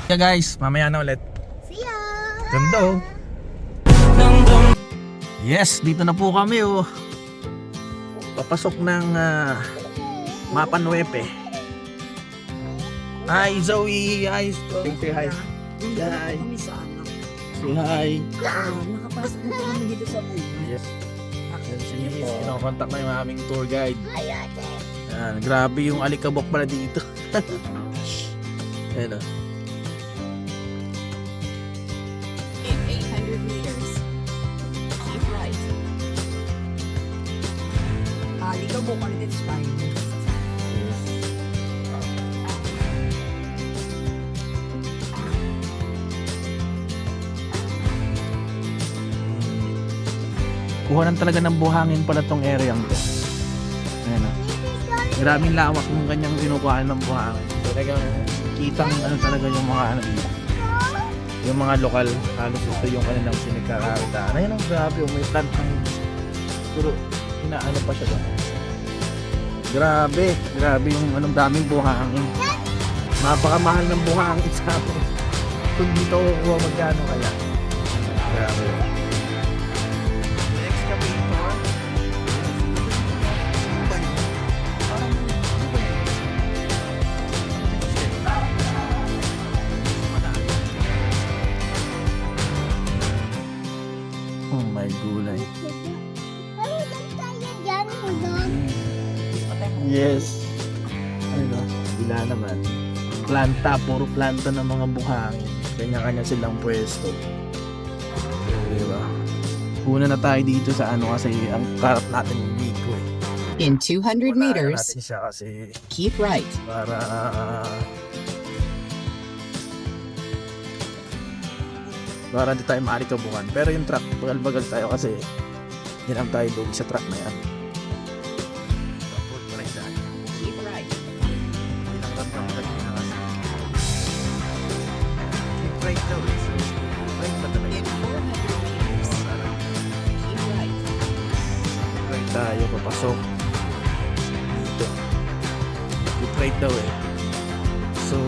Yeah guys, mamaya na ulit. See ya! Ganda oh. Yes, dito na po kami oh. Papasok ng Mapa Nuepe. Hi Zoe, hi. Say hi. Hi. Kami sa anak. Say hi. Nakapasok na kami dito sa buhay. Yes. Kinokontak na yung aming tour guide. Hi, ate. Yan, grabe yung alikabok pala dito. Ayan oh. In 800 meters, keep right. Halika mo ka ulit sa Kuhanan talaga ng buhangin pala tong area to. Ayan oh. Grabing lawak yung kanyang kinukuhaan ng buhangin. Talagang kitang ano talaga yung mga ano dito. Yung mga lokal, halos ito yung kanilang pinagkakakitaan. Ayun ang grabe, oh, may plant ng puro inaano pa siya doon. Grabe yung anong daming buhangin. Napakamahal ng buhangin sa akin. Kung dito kukuha magkano kaya. Grabe. Excavator. Oh my gulay. Malulang tayo dyan, hulog. Yes. Ano? Bila naman. Planta, puro planta ng mga buhangin. Kanya-kanya silang pwesto. Diba? Una na tayo dito sa ano kasi ang karap natin yung Biko eh. In 200 Unahan meters, natin siya kasi keep right. para hindi tayo maalikabukan. Pero yung truck, bagal-bagal tayo kasi hindi lang tayo doon sa truck na yan. Keep right. Keep right daw eh. So, right pa talaga. In 400 meters, keep right. Right tayo, papasok. Dito. Keep right daw eh. So,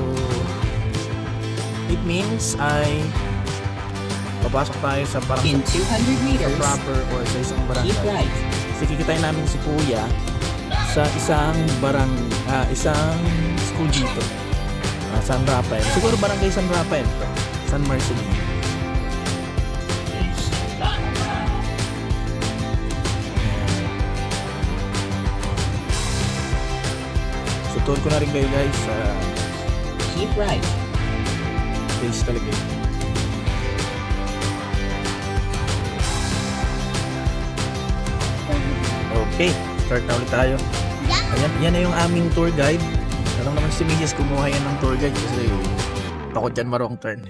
it means ay papasok tayo sa parang In 200 sa meters, proper or sa isang barangay. keep right. Kasi kikitain namin si Kuya sa isang isang school dito. San Rafael. Siguro barangay San Rafael to. San Marcelino. So tour ko na rin kayo guys sa Keep right. place talaga yun. Okay, start na ulit tayo. Ayan, yan na yung aming tour guide. Alam naman si Mrs. kumuha yan ng tour guide kasi takot yan marong turn.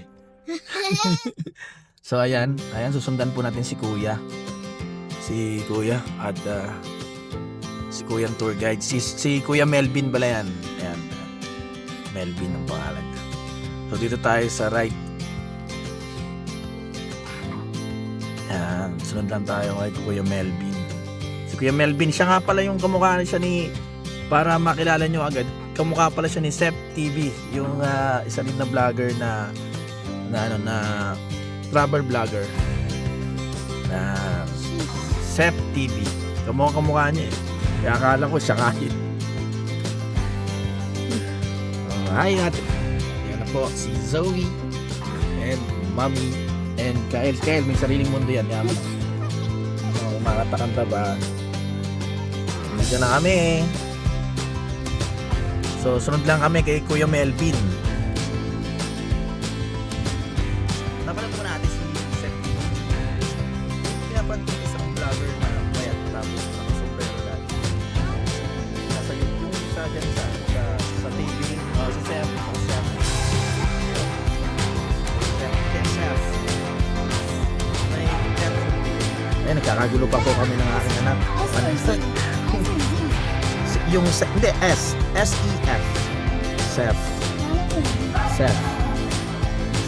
So ayan, susundan po natin si Kuya. Si Kuya at si Kuya ang tour guide. Si Kuya Melvin pala yan. Ayan, Melvin ang pangalan. So dito tayo sa right. Ayan, sunod lang tayo kay Kuya Melvin. Si Kuya Melvin, siya nga pala yung kamukha siya ni, para makilala nyo agad, kamukha pala siya ni Sep TV, yung isa rin na vlogger na travel vlogger na Sep TV. Kamukha niya eh. Kaya akala ko siya nga yun. Hi ate. Yan na po si Zoe and Mommy and Kael. Kael, may sariling mundo yan. Yaman. Makatakanta ba? Dito na kami. So sunod lang kami kay Kuya Melvin. Napanood ko natin si Sep. Pinapanood ko isang vlogger na mayat tapos nakasombrero lagi. Nasa yung isa dyan sa TV, sa Sep. Ay, nagkakagulo pa po kami ng aking anak. Yung hindi S S-E-F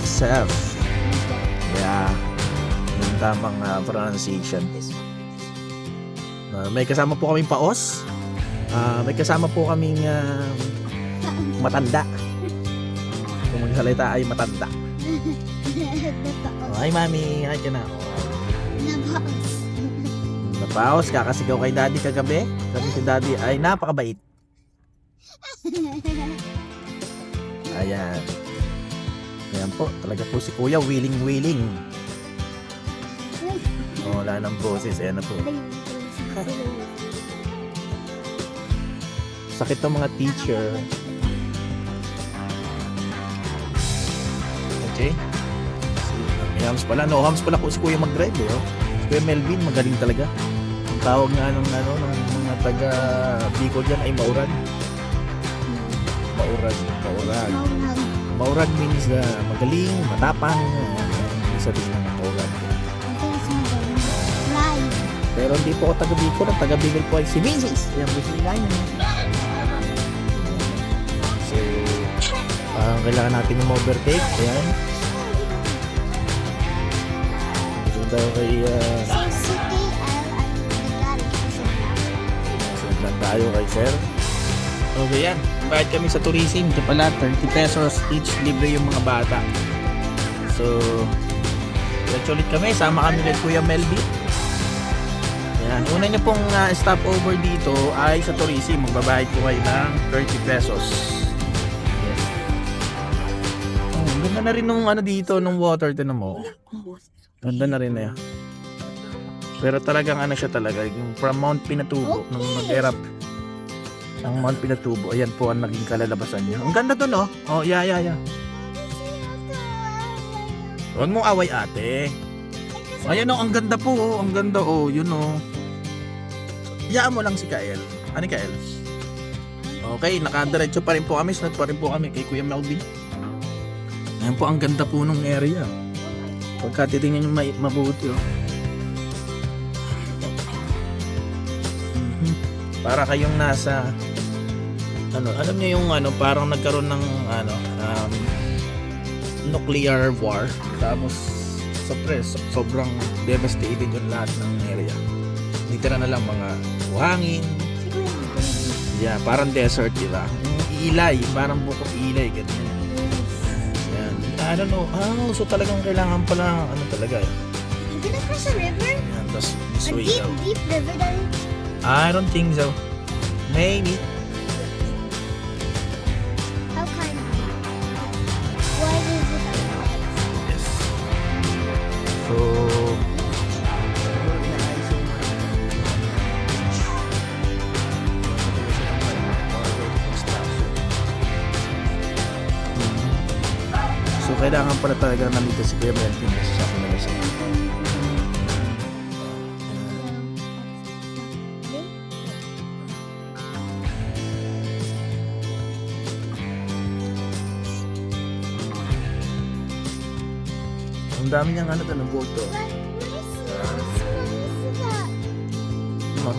Sef. Yeah, yung tamang pronunciation. May kasama po kaming paos. May kasama po kaming matanda. kung magsalita ay matanda. Napaos. Oh, hi mami, hi ka na. Oh. Napaos. Napaos, kakasigaw kay daddy kagabi. Sabi si daddy ay napakabait. Ayan. Ayan po, talaga po si kuya willing. Oh, wala ng boses, ayan na po. Sakit ng mga teacher. Okay. May hams pala. No hams pala po si kuya mag-drive eh. Oh. Si kuya Melvin, magaling talaga. Ang tawag nga ng mga taga Bicol dyan ay maurad. Maurad means magaling, matapang. Ibig sabihin ng maurad. Pero hindi po ako taga Bicol. Ang taga Bicol po ay si Mrs. Ayan po si Inay. So, kailangan natin yung overtake. Ayan. Gusto tayo kay sundan tayo kay sir. Okay yan. Bayad kami sa tourism. Ito pala, 30 pesos each. Libre yung mga bata. So, diretso ulit kami. Sama kami kay Kuya Melvin. Ayan. Una nyo pong stopover dito ay sa tourism. Magbabayad po kayo ng 30 pesos. Yes. Oh, ganda na rin nung dito, nung water. Tinan mo. Ganda na rin na yan. Pero talagang siya talaga. Yung from Mount Pinatubo. Nung mag-erap ang Mount Pinatubo. Ayan po ang naging kalalabasan niya. Ang ganda dun, oh. Oh, yeah. Huwag mong away, ate. Ayan, oh. Ang ganda po, oh. Ang ganda, oh. Yun, oh. Iyaan mo lang si Kael. Ano ni Kael? Okay, nakadiretso pa rin po kami. Sunod pa rin po kami kay Kuya Melvin. Ayan po, ang ganda po nung area. Pagka titingnan nyo mabuti, oh. Para kayong nasa alam niyo yung parang nagkaroon ng nuclear war, tapos sobrang devastated yung lahat ng area. Literal na lang mga buhangin. Yeah, parang desert, diba? Yung ilay, parang bukod ilay, ganyan. Yan. I don't know. So talagang kailangan pala talaga. You gonna cross a river? Yan, tas this A way deep, daw. deep river that I don't think so. Maybe. how kind of why is it like Yes. So, kailangan pala talaga nandito si Kuya Melvin kasi sa akin nila siya. Ang dami niyang ng boto.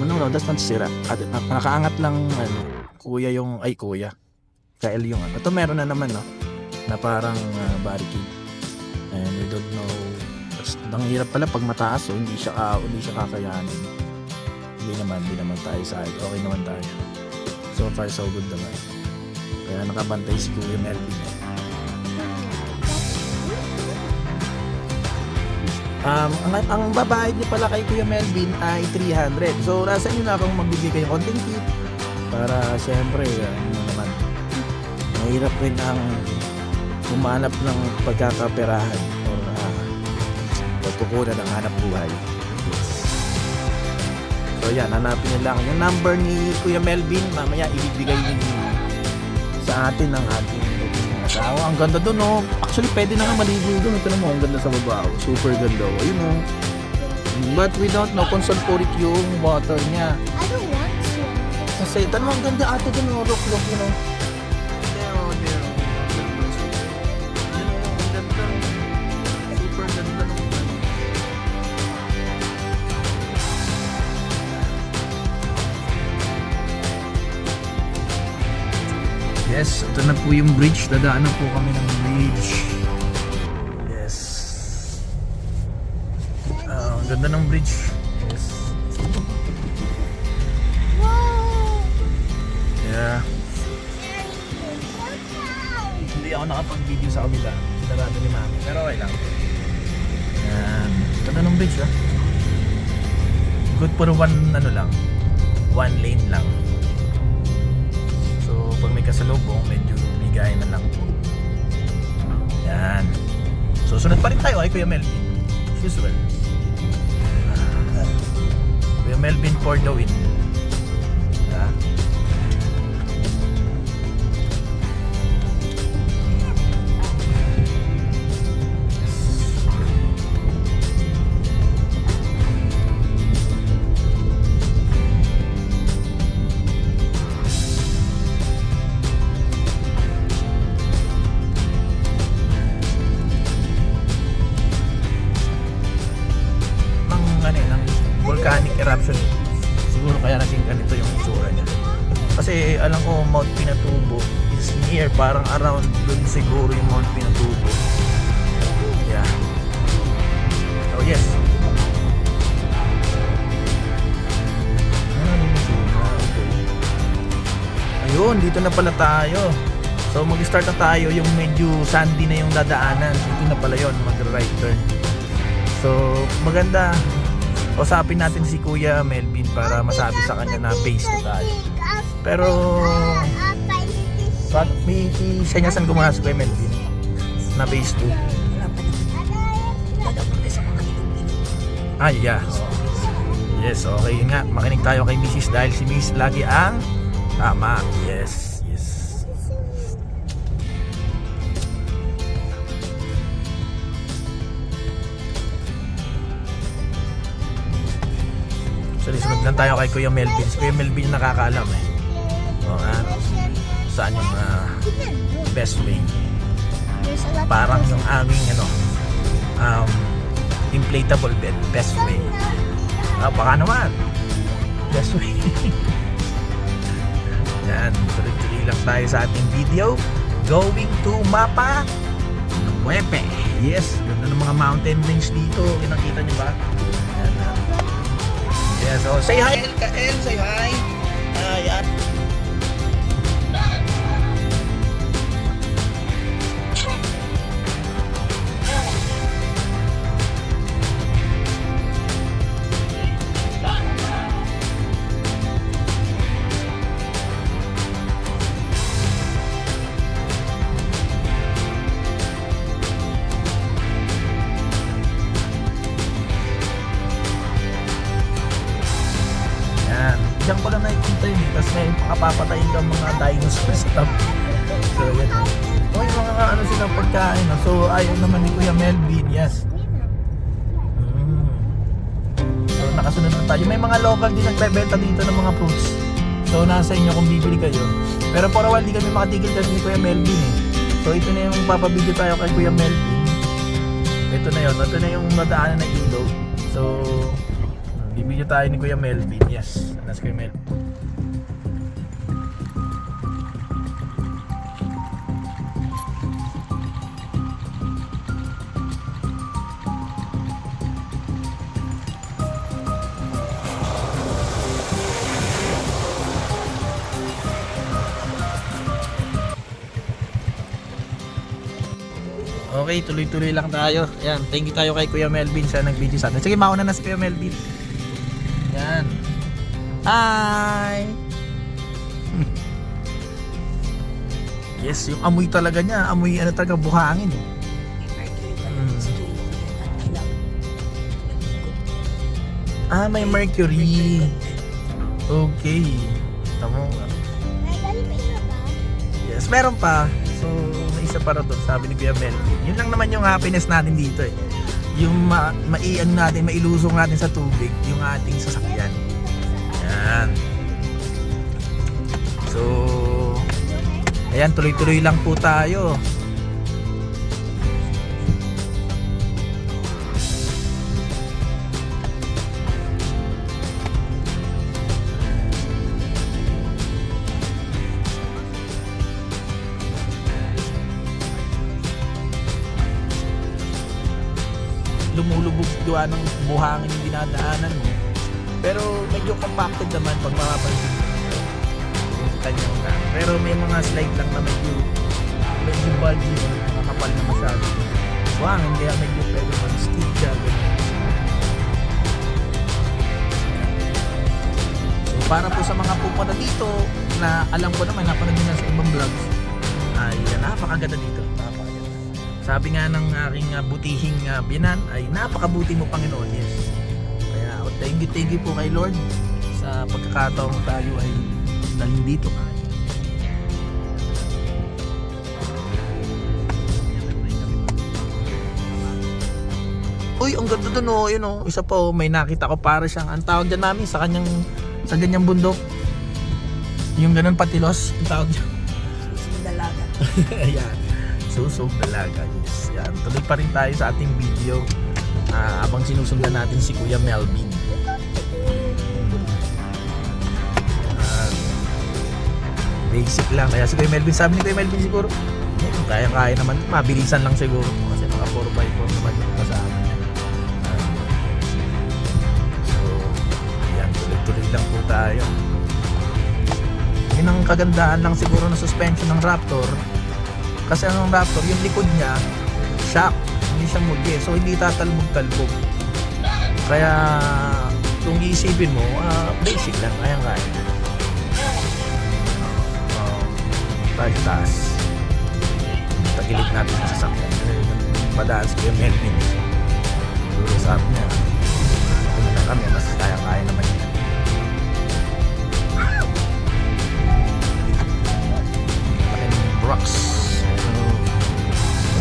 No, that's not sira. Nakaangat lang kuya yung, kuya. Kael yung Ito meron na naman, no? Na parang barricade. And we don't know. Ang hirap pala pag mataas, hindi siya kakayanin. Hindi naman tayo side. Okay naman tayo. So far so good naman. Kaya nakabantay si Kuya Melvin. Ang babayad niyo pala kay Kuya Melvin ay 300. So nasa inyo na kung magbibigay kayo konting tip para siyempre mahirap rin ang humanap ng pagkakaperahan o pagkukunan ng hanap buhay. Yes. So yan, hanapin nyo lang yung number ni Kuya Melvin. Mamaya ibibigay niyo sa atin ng ating asawa. Ang ganda dun, oh. Actually pwede na nga maligo dun. Ito naman, ang ganda sa baba, oh. Super ganda, oh. Ayun, oh. But we don't know kung sulfuric yung water niya. I don't want to. Kasi tanong, ang ganda ate dun, oh. Look, you know. Yes, ito na po yung bridge. Dadaanan po kami ng bridge. Yes. Ang ganda ng bridge. Yes. Whoa! Yeah. Look out! Hindi ako nakapag video sa kabila. Sinarado ni mami. Pero okay lang. Yan. Ganda ng bridge ah. Good for one lane lang. So pag may kasalubong, medyo bigay na lang po. Yan. So sunod pa rin tayo kay Kuya Melvin. As usual. Kuya Melvin for the win. Yeah. ng volcanic eruption, siguro kaya naging ganito yung itsura niya. Kasi alam ko Mount Pinatubo is near, parang around dun siguro yung Mount Pinatubo. Yeah. Oh yes. Ayun, dito na pala tayo. So mag-start na tayo, yung medyo sandy na yung dadaanan. Dito na pala yun, mag-right turn. So maganda, usapin natin si Kuya Melvin para masabi sa kanya na base na tayo. Pero may isenyasan ko muna si Kuya Melvin na base 2. Wala pa naman. Dadapunta sa mga ilong-ilong. Ah, yeah. Yes, okay nga. Makinig tayo kay Mrs. dahil si Mrs. lagi ang tama. Yes, yes. So, sunod lang tayo kay Kuya Melvin. Si Kuya Melvin yung nakakaalam eh. O, saan yung best way. Parang yung aming inflatable bed, best way. Baka naman best way. Yan, tuloy-tuloy lang tayo sa ating video. Going to Mapa Nuepe. Yes, ganda ng mga mountain range dito. Nakita niyo ba? Yan. Yes, so say hi El, say hi. Ayan. Diyan ko lang nakikita yun, tapos may makapapatayin kang mga dinosaurs sa top. So yan. O yung mga ano silang pagkain. So ayaw naman ni Kuya Melvin, yes. So nakasunod na tayo. May mga local din nagbebenta dito ng mga fruits. So nasa inyo kung bibili kayo. Pero for a while di kami makatigil kasi ni Kuya Melvin eh. So ito na yung papabidyo tayo kay Kuya Melvin. Ito na yun. Ito na yung nadaanan ng ilog. So bibidyo tayo ni Kuya Melvin. Yes. Nasa Kuya Melvin. Okay, tuloy-tuloy lang tayo. Ayan, thank you tayo kay Kuya Melvin sa nag-video sa atin. Sige, mauna na si Kuya Melvin. Yan. Hi! Yes, yung amoy talaga niya. Amoy ano talaga, buhangin. May mercury. Okay. Tama nga. Yes, meron pa. So, may isa para doon, sabi ni Kuya Melvin. Yun lang naman yung happiness natin dito eh. Yung maian natin, mailusong natin sa tubig, yung ating sasakyan. Yan. So, ayan, tuloy-tuloy lang po tayo. Lumulubog gawa ng buhangin yung dinadaanan mo. Pero medyo compacted naman pag mapapansin yung kanyang na. Pero may mga slide lang na medyo bulgy. makapal na masyado. Buhangin, kaya medyo pwede mag-skid siya. So para po sa mga pupunta dito na alam ko naman, napanood nyo na sa ibang vlogs, ay napakaganda dito. Napakaganda. Sabi nga ng aking butihing biyanan ay napakabuti mo Panginoon. Yes. Kaya thank you po kay Lord sa pagkakataong tayo ay daling dito. Uy, ang ganda dun oh, yun oh. Isa pa oh, may nakita ko para siyang, ang tawag dyan namin sa ganyang bundok. Yung ganun patilos, ang tawag dyan. Susong dalaga. Ayan, susog dalaga. Yes, yan. Tuloy pa rin tayo sa ating video habang sinusundan natin si Kuya Melvin. Basic lang. Kaya si Kuya Melvin, sabi ni Kuya Melvin siguro, kaya-kaya naman. Mabilisan lang siguro. Kasi mga 4x4 naman yung kasama niya. So, ayan, tuloy-tuloy lang po tayo. Yun ang kagandahan lang siguro na suspension ng Raptor. Kasi ang Raptor, yung likod niya, shock. Hindi siya muli. So, hindi tatalbog-talbog. Kaya, kung iisipin mo, basic lang. Kaya-kaya. Taas. Tagilid natin sa sasakyan. Padaan si Kuya Melvin. Siguro sabi niya, kung na kami, mas kaya-kaya naman yun. Laking rocks.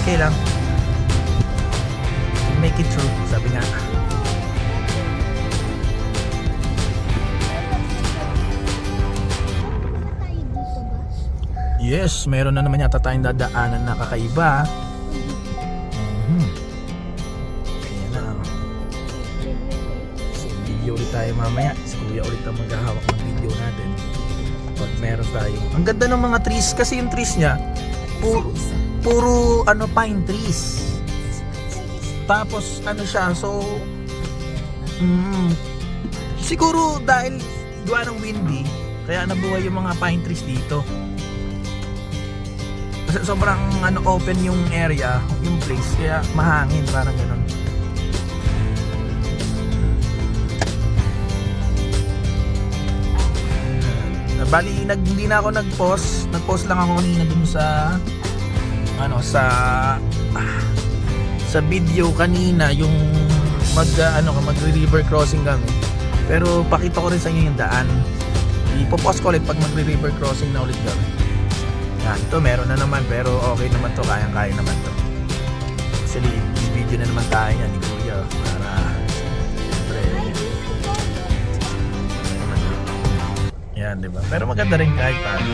Okay lang. Make it through, sabi nga. Yes, meron na naman yata tayong dadaanan na kakaiba. Ayan na. So, video ulit tayo mamaya. Si Kuya ulit ang maghahawak ng video natin. Pag meron tayo. Ang ganda ng mga trees kasi yung trees niya puro pine trees. Tapos ano siya, so siguro dahil gawa ng windy, kaya nabuhay yung mga pine trees dito. Kasi sobrang open yung area, yung place, kaya mahangin, parang gano'n. Bali, hindi na ako nag-post lang ako kanina dun sa sa video kanina, yung magre-river crossing kami. Pero pakita ko rin sa inyo yung daan. Ipopost ko ulit pag magre-river crossing na ulit kami. Yan, ito meron na naman, pero okay naman to, kayang-kaya naman to. Actually, video na naman tayo yan ni Kuya para siyempre yan, diba? Pero maganda rin kahit paano.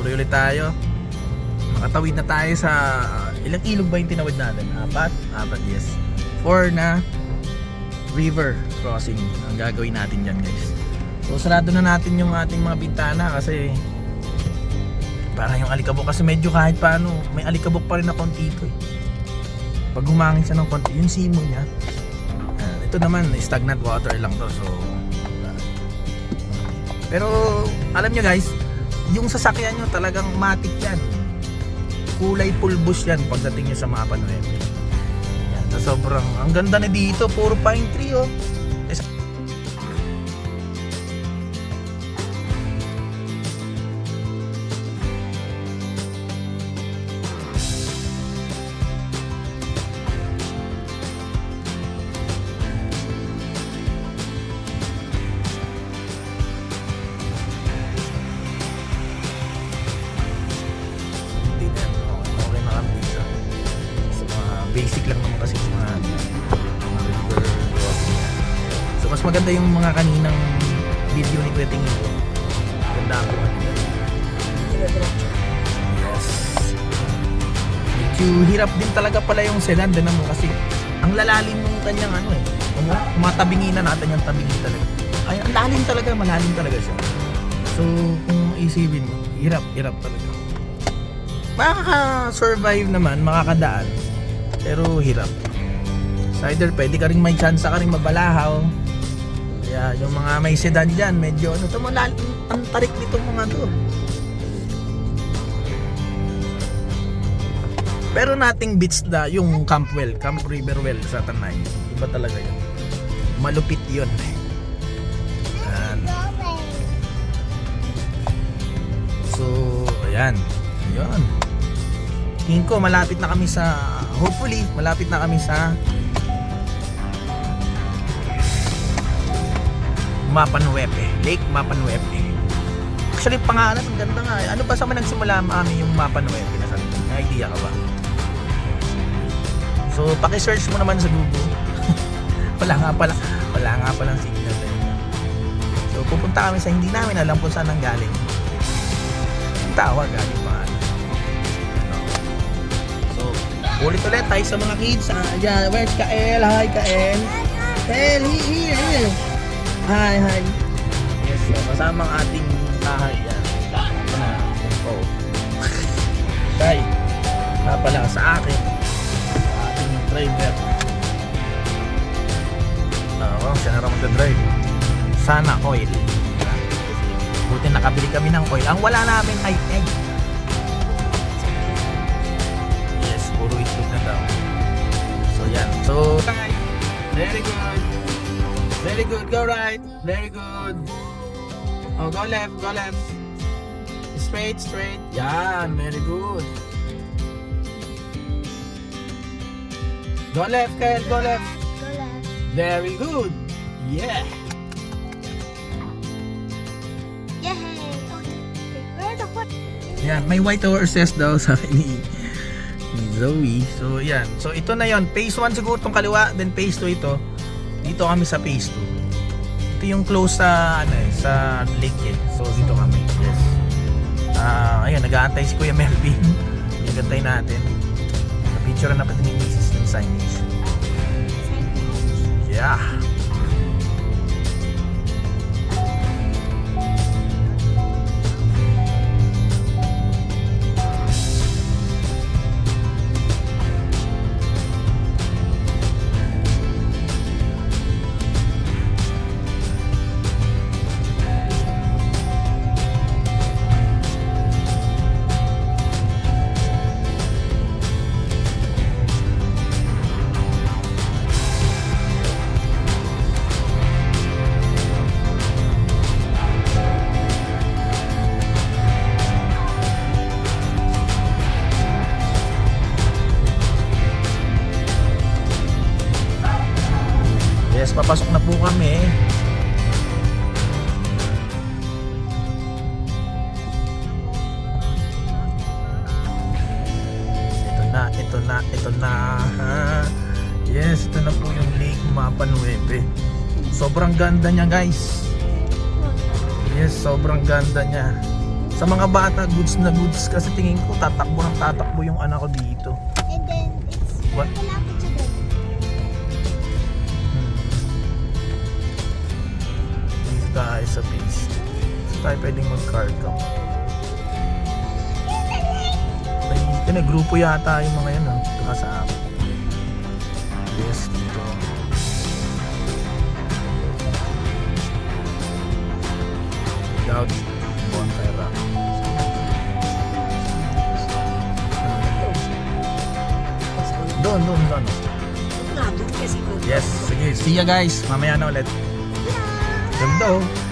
Tuloy ulit tayo. Makatawid na tayo sa ilang ilog ba yung tinawid natin? Apat, yes. 4 na river crossing ang gagawin natin dyan, guys. So sarado na natin yung ating mga bintana kasi parang yung alikabok, kasi medyo kahit paano may alikabok pa rin na konti ito eh. Pag humangin siya ng konti, yung simo niya, ito naman stagnant water lang to, so Pero alam nyo guys, yung sasakyan nyo talagang matik yan. Kulay pulbos yan pagdating nyo sa Mapa Nueve. Yan, na sobrang, ang ganda na dito, puro pine tree oh. Basic lang naman kasi yung mga river crossing. So mas maganda yung mga kaninang video ni Kuya Tingin ko. Ganda ako. Yes. Medyo hirap din talaga pala yung sedan din mo kasi ang lalalim ng kanyang ano eh. Tumatabingi na natin yung tabingi talaga. Ay, ang lalim talaga, malalim talaga siya. So kung isipin mo, hirap talaga. Makaka-survive naman, makakadaan. Pero hirap. So either pwede ka rin may chance ka rin mabalahaw. Kaya yung mga may sedan dyan, medyo ano to, ang tarik nitong mga to. Pero nating beats na yung Camp Riverwell sa Tanay. Iba talaga yun. Malupit yun. Ayan. So, ayan. Yun. Tingin ko malapit na kami sa, hopefully malapit na kami sa Mapa Nueve, Lake Mapa Nueve. Actually pangalan ang ganda nga. Ano ba sa man nagsimula amin yung Mapa Nueve? May idea ka ba? So paki-search mo naman sa Google. wala nga palang signal na yun. So pupunta kami sa hindi namin alam kung saan ang galing. Tawag galing pa. Ulit tayo sa mga kids. Yeah, where's Kael? Hi Kael. Kael, here. Hi. Yes, so, kasama ang ating tahay. Yan. Oh. Tay. Pala sa akin. Sa ating driver. Siya na raman drive. Sana oil. Buti nakabili kami ng oil. Ang wala namin ay egg. Puro itlog na daw. So yan. So right. Very good. Go right. Very good. Oh, go left. Straight. Yan. Very good. Go left, Kyle. Go left. Very good. Yeah. Yay! Where's the foot? Yan. May white horses daw sabi ni Zoe. So yan. So ito na yon. Phase 1 siguro itong kaliwa, then phase 2 ito. Dito kami sa phase 2. Ito yung close sa sa lake eh. So dito kami. Yes. Ayun, nag-aantay si Kuya Melvin. Nagantay natin. Na-picture na pati ni Mrs. yung signage. Yeah. Yes, papasok na po kami. Ito na. Yes, ito na po yung Lake Mapa Nueve. Sobrang ganda niya, guys. Yes, sobrang ganda niya. Sa mga bata, goods na goods kasi tingin ko tatakbo yung anak ko dito. And then it's What? malapit siya doon. Dito tayo sa base. So tayo pwedeng mag-car camp. Grupo yata yung mga yan, kasama. Yes, dito. Doon, doon. Doon nga, doon kasi doon. Yes, sige. See ya guys. Mamaya na ulit. Ganda oh.